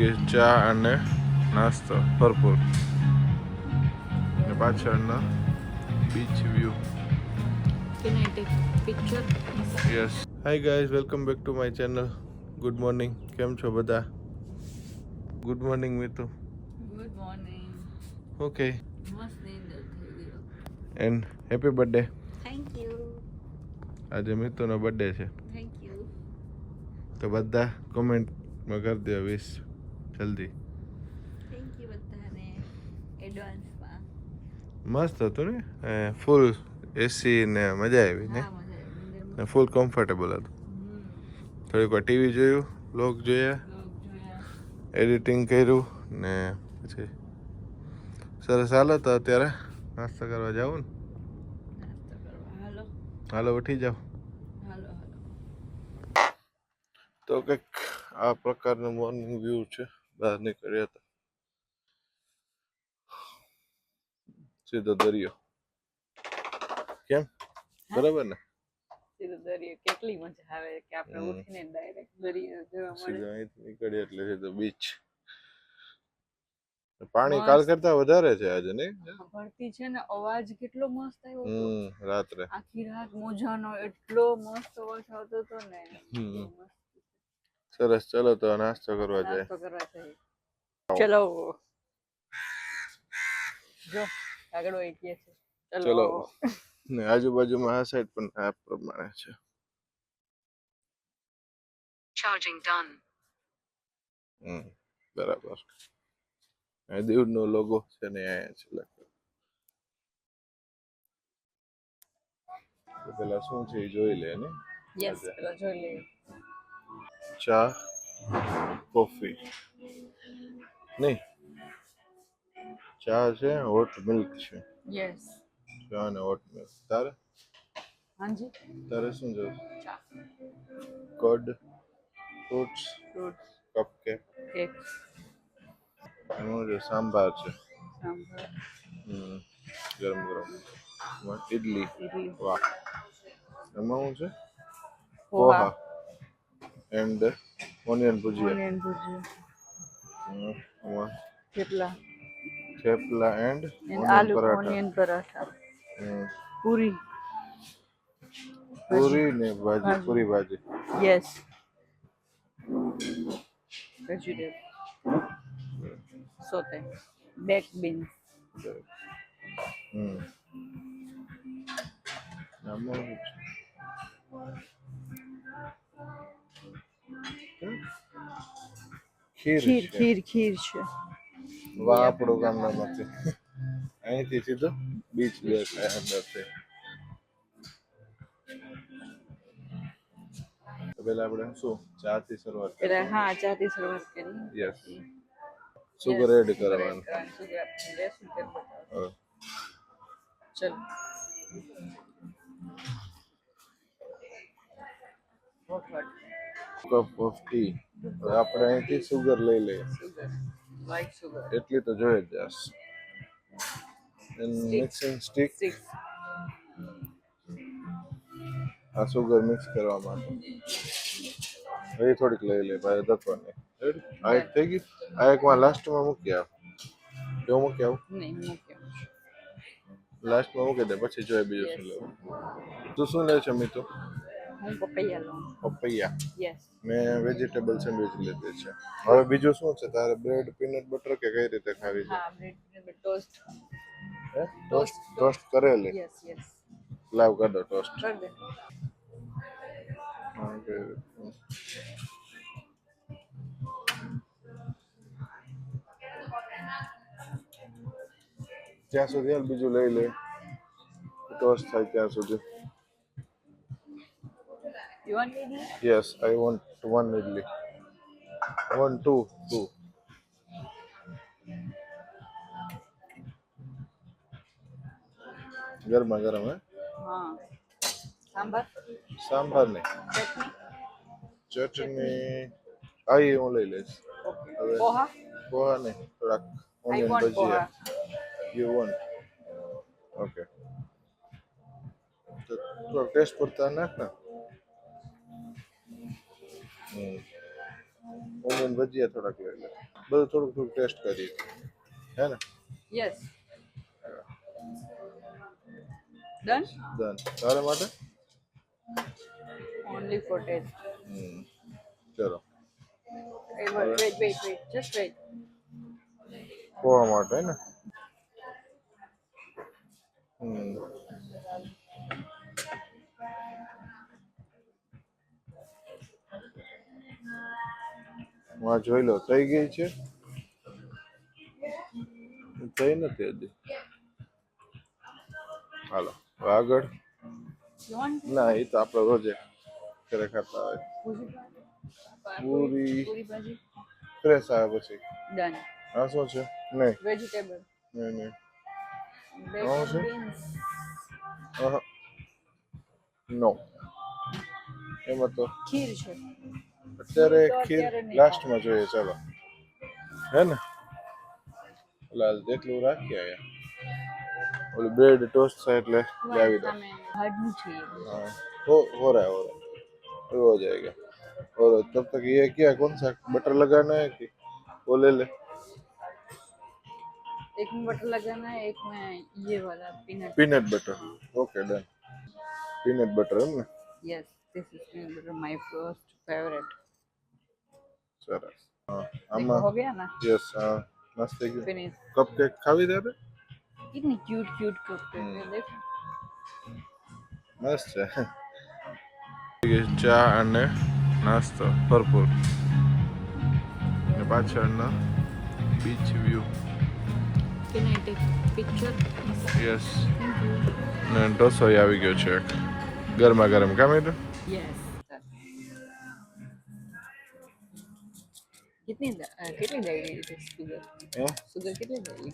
ગઈ ચા અને નાસ્તો ભરપૂર ને પાછળનો beach view. Can I take picture? Yes. Hi guys, welcome back to my channel. Good morning. કેમ છો બધા? Good morning Mitu. Good morning. Okay. મસ્ત નીંદર થઈ ગયો. And happy birthday. Thank you. આજે મિતુનો બર્થડે છે. Thank you. તો બધા કોમેન્ટમાં કરી દો વિશ જલ્દી. Thank you બધાને એડવાન્સમાં. મસ્ત હતું ને, ફૂલ એસી ને મજા આવી ને, હા મજા આવી નીંદરમાં. ફૂલ કમ્ફર્ટેબલ હતું. થોડીક વાર ટીવી જોયું, બ્લોગ જોયા, લોક જોયા. એડિટિંગ કર્યું ને પછી સરસ. હાલો તો અત્યારે નાસ્તો કરવા જાવું ને. નાસ્તો કરવા હાલો. હાલો ઉઠી જાઓ. હાલો હાલો. તો કંઈક આ પ્રકારનું મોર્નિંગ વ્યૂ છે. બહાર નીકળ્યા હતા, સીધો દરિયો. કેમ, બરાબર ને? સીધો દરિયો કેટલી મજા આવે કે આપણે ઉઠીને ડાયરેક્ટ દરિયો જોવા મળે. સીધો અહીંથી નીકળીએ એટલે સીધો બીચ. પાણી કાલ કરતા વધારે છે આજે, નહીં? ભરતી છે ને, અવાજ કેટલો મસ્ત આવ્યો હતો રાત્રે. આખી રાત મોજાનો એટલો મસ્ત અવાજ આવતો હતો ને. સરસ. ચલો તો નાસ્તો કરવા જાય. નાસ્તો કરવા જઈએ. ચલો જો આગળ વહી ગયા છે. ચલો. ને આજુબાજુમાં આ સાઈડ પણ આ પ્રમાણે છે. Charging done. બરાબર. આ દીવનો લોગો છે ને આયા છે લખેલો. તો પેલા શું છે એ જોઈ લે ને. યસ, પેલા જોઈ લે. ચા, કોફી નહીં, ચા છે, હોટ મિલ્ક છે. યસ. ચા ને હોટ મિલ્ક. તારે હાજી. તારે શું જોઈશે? ચા, કર્ડ, ફ્રૂટ્સ, કપકેક. કેક, એનું જે સાંભાર છે. સાંભાર, ગરમ ગરમ. ઇડલી. ઇડલી, વાહ. એમાં શું છે? Poha and onion bhujia. Onion bhujia, thepla thepla and aloo paratha. Onion paratha, puri puri ને bhaji. Puri bhaji. Yes. Vegetable saute, bake beans. Kheer છે. વાહ, આપણું ગામડામાંથી અહીંથી સીધો બીચ દેખાય અંદરથી. તો પેલા આપણે શું ચા થી શરૂઆત કરીએ? એટલે હા, ચા થી શરૂઆત કરી. યસ. સુગર એડ કરવાનું. ચલ. Cup of T. આપણે અહીંથી સુગર લઈ લઈએ. Like sugar. એટલી તો જોઈએ જ. Mixing stick. આ સુગર મિક્સ કરવા માટે એ થોડીક લઈ લે ભાઈ, દત્વાની. આ એક થઈ ગઈ. આ એકમાં લાસ્ટમાં મૂકી આવ. જો મૂકી આવું. નહીં મૂક્યો. લાસ્ટમાં મૂકી દે, પછી જોઈએ બીજું શું લેવું. તું શું લે છે મિતુ? હું પપૈયા લઉં. પપૈયા. યસ. મેં વેજીટેબલ સેન્ડવિચ લીધી છે. હવે બીજું શું છે તારે? બ્રેડ, પીનટ બટર કે કઈ રીતે ખાવી છે? હા, બ્રેડ ટોસ્ટ. હે? ટોસ્ટ કરેલી? Yes yes. લાવ કર દો ટોસ્ટ. કર દે. ત્યાં સુધી હાલ બીજું લઈ લે, ટોસ્ટ થાય ત્યાં સુધી. You want idli? Yes, I want one idli. Two. ગરમા ગરમ. હે? હા. સાંભાર નહીં, ચટણી. હા, એ હું લઈ લઈશ. હવે પોહા નહીં, થોડાક onion bhajiya. You want? Okay. તો થોડો ટેસ્ટ પડતા નાખ ને. ઓનિયન ભજીયા થોડાક લઈ લે. બધું થોડુંક થોડુંક ટેસ્ટ કરીએ હે ને યસ ડન ડન તારા માટે ઓનલી ફોર ટેસ્ટ ચલો વેઇટ જસ્ટ વેઇટ પોવા માટે ને જોઈ લો થઈ ગઈ છે થઈ નથી હજી હાલો આગળ યુ વોન્ટ ના એ તો આપણે રોજે ઘરે ખાતા હોય પૂરી પૂરી ભાજી ફ્રેશ આવે પછી ડન આ શું છે નહીં વેજીટેબલ નહીં નહીં બેકન છે? બીન્સ નો એમાં તો ખીર છે અત્યારે તો ખીર અત્યારે નહીં. લાસ્ટમાં જોઈએ ચાલો હે ને લાલ જેટલું રાખીએ અહીંયા ઓલું બ્રેડ ટોસ્ટ છે એટલે લાવી દો हमें हडनी चाहिए हाँ हो रहा है हो जाएगा और तब तक ये क्या कौन सा बटर लगाना है कि वो ले ले एक में बटर लगाना है एक में ये वाला peanut peanut butter okay done peanut butter है ना yes this is peanut butter my first favourite सरस हाँ देखो आमा हो गया ना यस हाँ मस्त है फिनिश कप केक खावी दे दे कितनी क्यूट क्यूट कप है देखो મસ્ત છે ચા અને નાસ્તો ભરપૂર ને પાછળનો beach view Can I take picture? Yes ને ઢોસો આવી ગયો છે ગરમા ગરમ કામ તો Yes. कितनी डाली थी शुगर कितनी डाली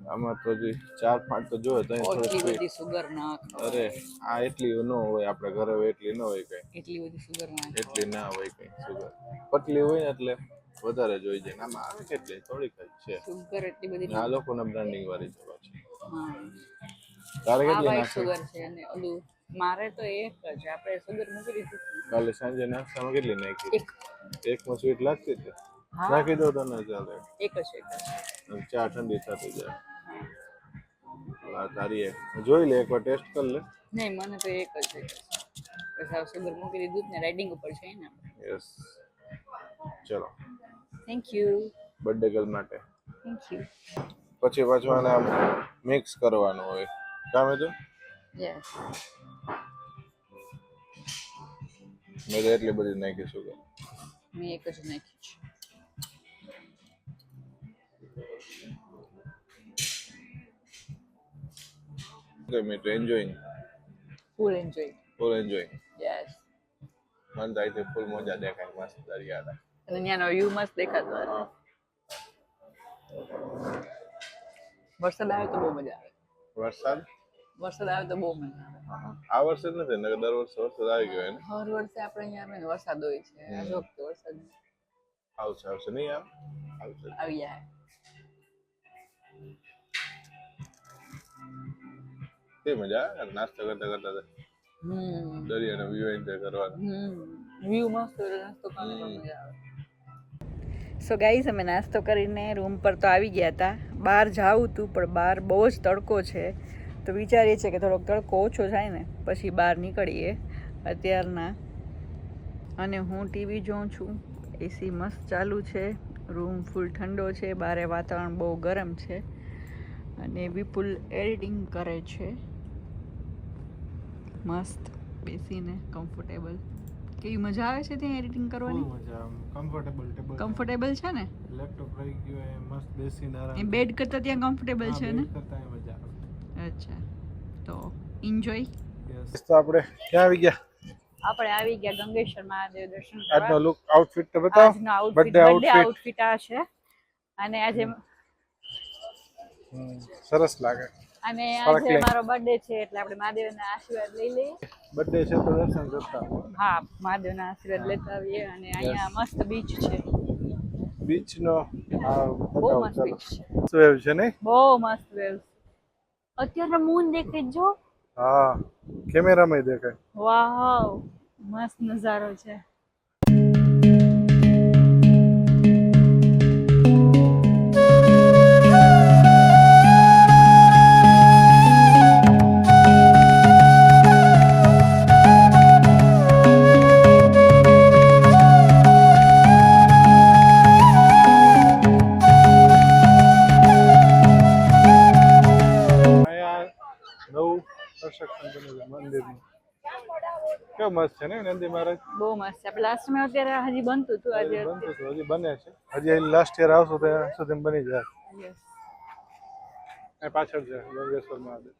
આમાં તો હજી 4-5 તો જોવે તો એટલી બધી સુગર નાખ અરે આ એટલી ન હોય આપણે ઘરે હોય એટલી ન હોય કઈ એટલી બધી સુગર નાખ એટલી ના હોય કઈ સુગર પતલી હોય ને એટલે વધારે જોઈ જાય આમાં આવે કેટલી થોડીક જ છે સુગર એટલી બધી આ લોકોના બ્રાન્ડિંગ વાળી જવા છે હા તારે આ કેટલી વાઈટ નાખે સુગર છે અને ઓલું મારે તો એક જ આપણે સુગર મૂકી દીધી કાલે સાંજે નાસ્તામાં કેટલી નાખી એક એકમાં સ્વીટ લાગતી હતી હા નાખી દો તો ના ચાલે એક જ અને ચા ઠંડી થતી જાય તારી જોઈ લે એકવાર ટેસ્ટ કરી લે નહીં મને તો એક જ છે પછી સુગર મૂકી દીધું ને રાઇડિંગ ઉપર છે ને યસ ચલો થેન્ક યુ બર્થડે ગર્લ માટે થેન્ક યુ પછી પાછું આને આમ મિક્સ કરવાનું હોય કામે તો યસ મેં તો એટલી બધી નાખી સુગર મેં એક જ નાખી છે Okay, me to enjoying, full enjoy full enjoying. Yes મને તો અહીંથી ફૂલ મજા દેખાય મસ્ત દરિયાના. અને ત્યાંનો વ્યૂ મસ્ત દેખાતો હતો વરસાદ આવે તો બહુ મજા આવે વરસાદ વરસાદ આવે તો બહુ મજા આવે આ વર્ષે જ નથી નકર દર વર્ષે વરસાદ આવી ગયો ને હર વર્ષે આપણે અહીંયા આવે ને વરસાદ હોય છે આ જો કે વરસાદ આવશે નહીં આવશે આવી જાય તે મજા આવે નાસ્તો કરતા કરતા દરિયાનો વ્યૂ એન્જોય કરવાનો વ્યૂ મસ્ત હોય નાસ્તો કરવાનો મજા આવે સો ગાઈસ અમે નાસ્તો કરીને રૂમ પર તો આવી ગયા હતા બહાર જાવું હતું પણ બહાર બહુ જ તડકો છે તો વિચારીએ છીએ કે થોડોક તડકો ઓછો થાય ને પછી બહાર નીકળીએ અત્યારના અને હું ટીવી જોઉં છું એસી મસ્ત ચાલુ છે રૂમ ફૂલ ઠંડો છે બારે વાતાવરણ બહુ ગરમ છે અને વિપુલ એડિટિંગ કરે છે મસ્ત બેસીને કમ્ફર્ટેબલ કેવી મજા આવે છે ત્યાં એડિટિંગ કરવાની મજા કમ્ફર્ટેબલ કમ્ફર્ટેબલ છે ને લેપટોપ રહી ગયો એ મસ્ત બેસીને આરામ એ બેડ કરતા ત્યાં કમ્ફર્ટેબલ છે ને કરતા મજા આવે અચ્છા તો એન્જોય યસ તો આપણે ક્યાં આવી ગયા આપણે આવી ગયા ગંગેશ્વર મહાદેવ દર્શન આજનો કરવા લુક આઉટફિટ તો બતાવો આજનો outfit birthday birthday outfit outfit આ છે અને આજે સરસ લાગે અને ફરક આજે લે. મારો બર્થડે છે એટલે આપણે મહાદેવના આશીર્વાદ લઈ લઈએ બર્થડે છે તો દર્શન કરતા હા મહાદેવના આશીર્વાદ લેતા આવીએ અને અહીંયા મસ્ત બીચ છે બીચ નો આ બહુ બતાવો મસ્ત ચાલો બીચ છે વેવ છે ને બહુ મસ્ત વેવ્સ અત્યારે મૂન દેખાય જો હા કેમેરામાં દેખાય વાવ મસ્ત નજારો છે કેવો મસ્ત છે ને નંદી મહારાજ બહુ મસ્ત છે. આપણે લાસ્ટમાં અત્યારે હજી બનતું હતું આજે. બનતું હતું હજી બને છે હજી લાસ્ટ યર આવશો ત્યાં સુધી બની જાય યસ. એ પાછળ છે યોગેશ્વર મહાદેવ